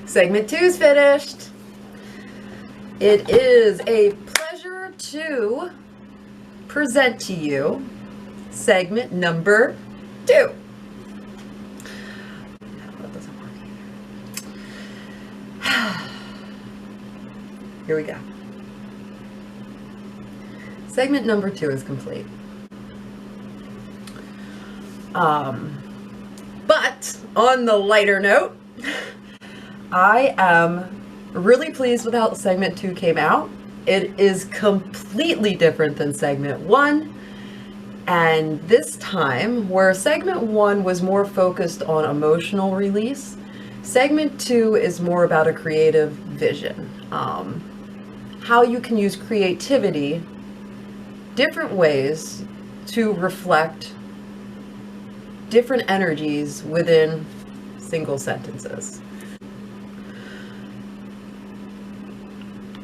Segment 2 is finished. It is a pleasure to present to you segment number 2. That doesn't work either. Here we go. Segment number 2 is complete. But on the lighter note, I am really pleased with how segment 2 came out. It is completely different than segment 1. And this time, where segment 1 was more focused on emotional release, segment 2 is more about a creative vision. How you can use creativity different ways to reflect different energies within single sentences.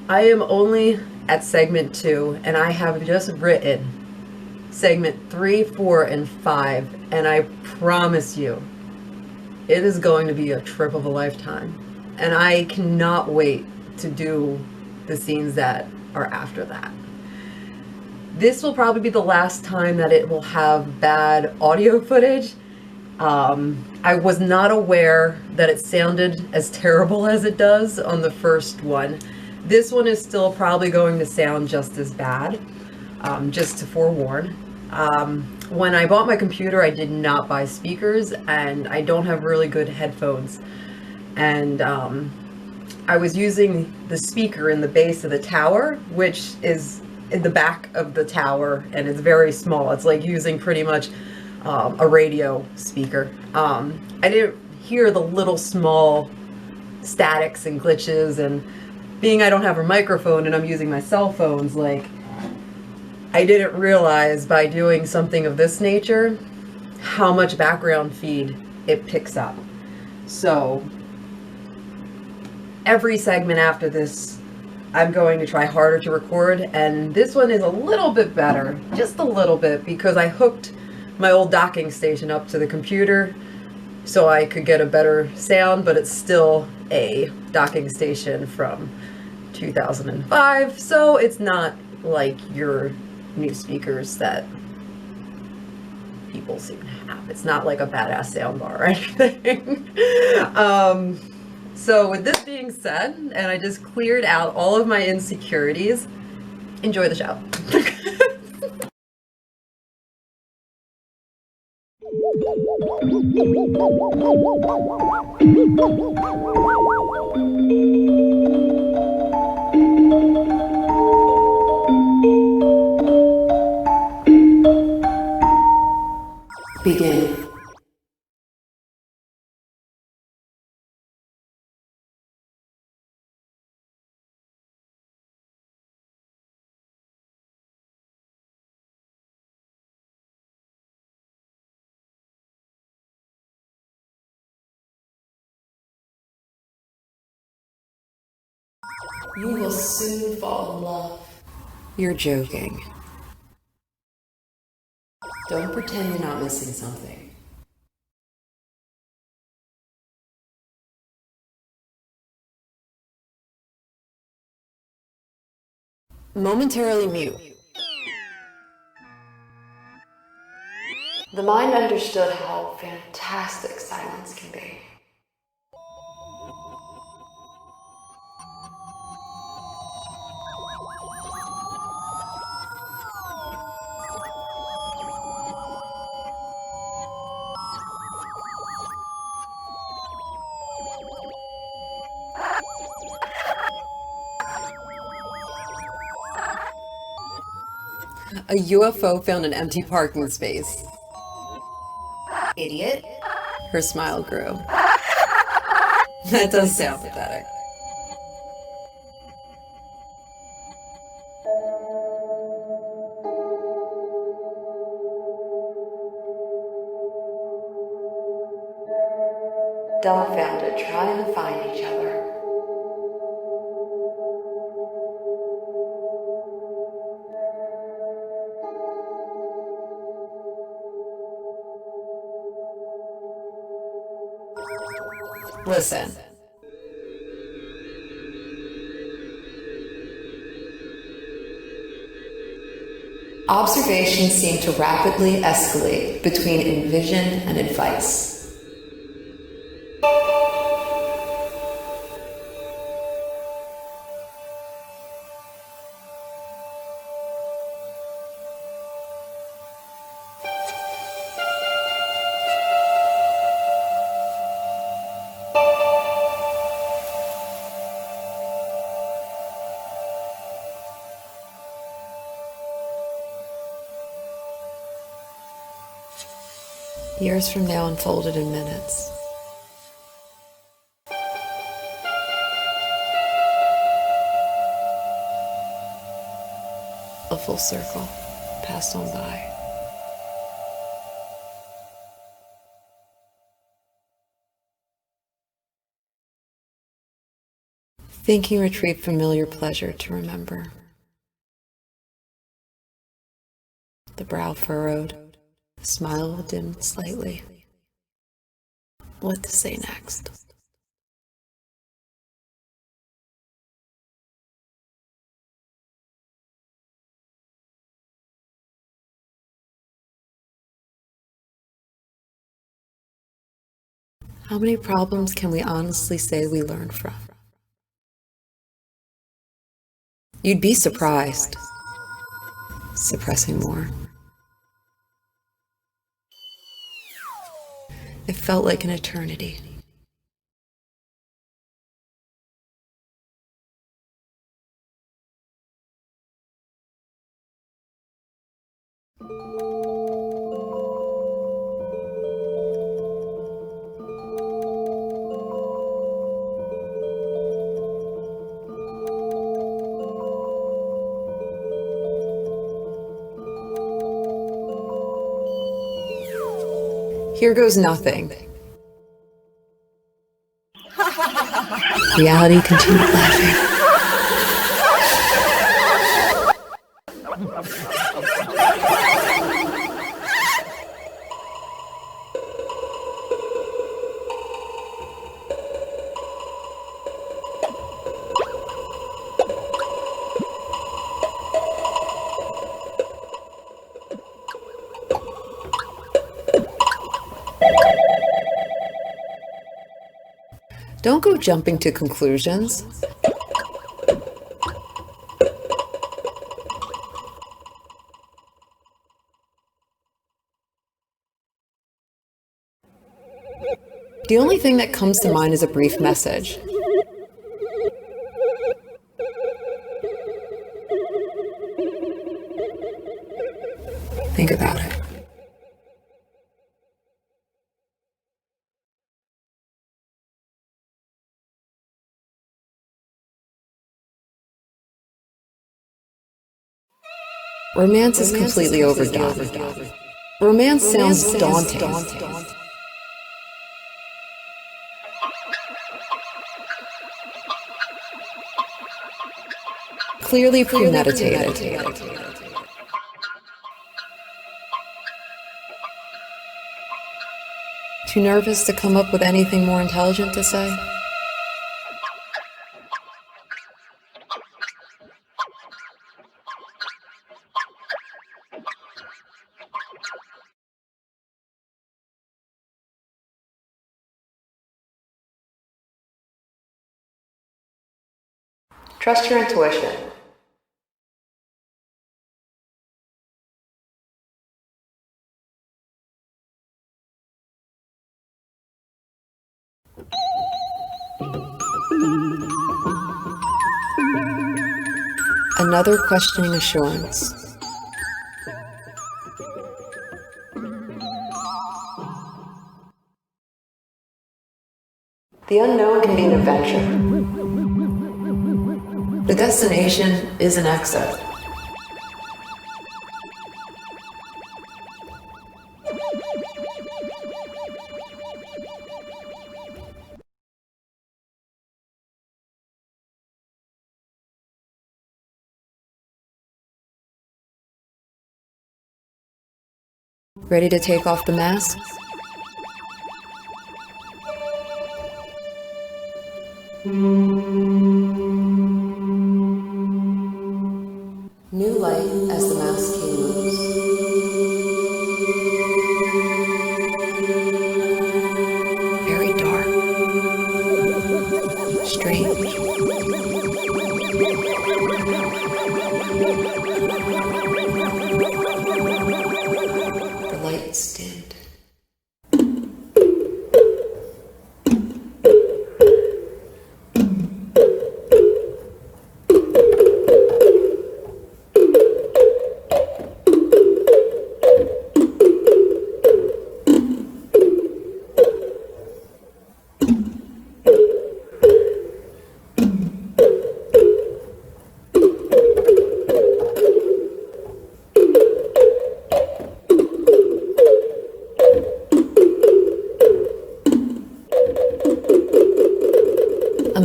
I am only at segment 2, and I have just written segment 3, 4, and 5, and I promise you, it is going to be a trip of a lifetime. And I cannot wait to do the scenes that are after that. This will probably be the last time that it will have bad audio footage. I was not aware that it sounded as terrible as it does on the first one. This one is still probably going to sound just as bad, just to forewarn. When I bought my computer, I did not buy speakers, and I don't have really good headphones. And I was using the speaker in the base of the tower, which is in the back of the tower, and it's very small. It's like using pretty much a radio speaker. I didn't hear the little small statics and glitches, and being I don't have a microphone and I'm using my cell phones, like, I didn't realize by doing something of this nature how much background feed it picks up. So every segment after this, I'm going to try harder to record, and this one is a little bit better, just a little bit, because I hooked my old docking station up to the computer so I could get a better sound, but it's still a docking station from 2005, so it's not like your new speakers that people seem to have. It's not like a badass soundbar or anything. So with this being said, and I just cleared out all of my insecurities, enjoy the show. Begin. You will soon fall in love. You're joking. Don't pretend you're not missing something. Momentarily mute. The mind understood how fantastic silence can be. A UFO found an empty parking space. Idiot. Her smile grew. That does sound pathetic. Dumbfounded, trying to find each other. Listen. Observations seem to rapidly escalate between envision and advice. Years from now unfolded in minutes. A full circle passed on by. Thinking retrieved familiar pleasure to remember. The brow furrowed. The smile dimmed slightly. What to say next? How many problems can we honestly say we learned from? You'd be surprised. Suppressing more. It felt like an eternity. Here goes nothing. Reality continued laughing. Don't go jumping to conclusions. The only thing that comes to mind is a brief message. Think about it. Romance is completely overdone. Romance sounds daunting. Clearly premeditated. Too nervous to come up with anything more intelligent to say? Trust your intuition. Another questioning assurance. The unknown can be an adventure. The destination is an exit. Ready to take off the mask? New light as the mask came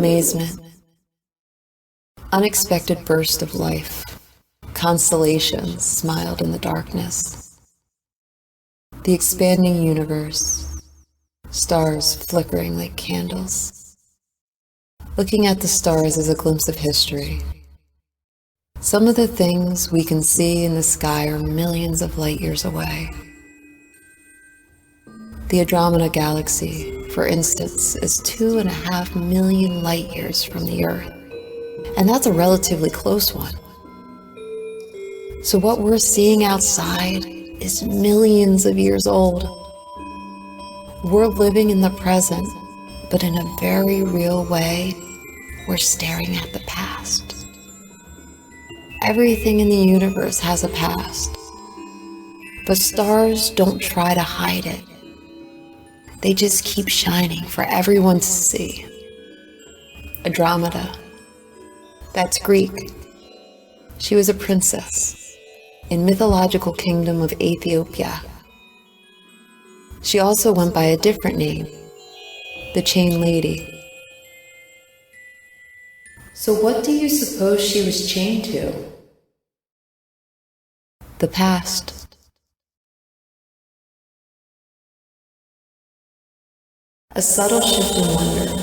amazement, unexpected burst of life, constellations smiled in the darkness. The expanding universe, stars flickering like candles. Looking at the stars is a glimpse of history. Some of the things we can see in the sky are millions of light years away. The Andromeda Galaxy, for instance, is 2.5 million light years from the Earth, and that's a relatively close one. So what we're seeing outside is millions of years old. We're living in the present, but in a very real way, we're staring at the past. Everything in the universe has a past, but stars don't try to hide it. They just keep shining for everyone to see. Andromeda, that's Greek. She was a princess in mythological kingdom of Ethiopia. She also went by a different name, the Chain Lady. So what do you suppose she was chained to? The past. A subtle shift in wonder,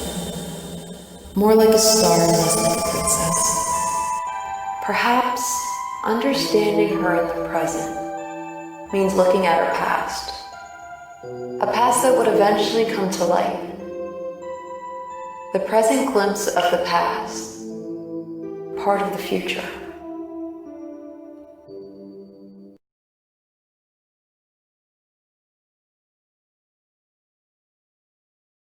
more like a star and less like a princess. Perhaps understanding her in the present means looking at her past, a past that would eventually come to light. The present glimpse of the past, part of the future.